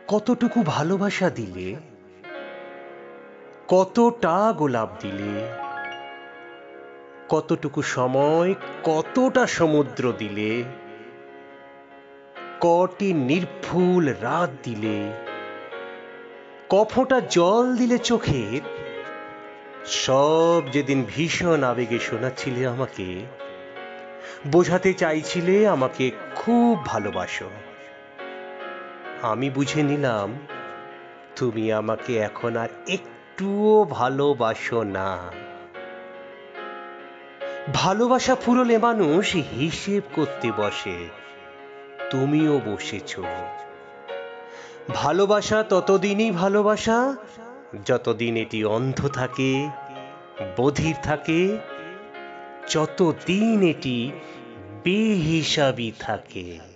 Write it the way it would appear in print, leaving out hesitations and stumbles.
কতটুকু ভালোবাসা দিলে, কতটা গোলাপ দিলে, কতটুকু সময়, কতটা সমুদ্র দিলে, কটি নির্ভুল রাত দিলে, কফোঁটা জল দিলে চোখের, সব যেদিন ভীষণ আবেগে শোনাচ্ছিলে আমাকে, বোঝাতে চাইছিলে আমাকে খুব ভালোবাসো। আমি বুঝে নিলাম তুমি আমাকে এখন আর একটুও ভালোবাসো না। ভালোবাসা ফুরলে মানুষ হিসেব করতে বসে, তুমিও বসেছ। ভালোবাসা ততদিনই ভালোবাসা যতদিন এটি অন্ধ থাকে, বধির থাকে, যতদিন এটি বেহিসাবি থাকে।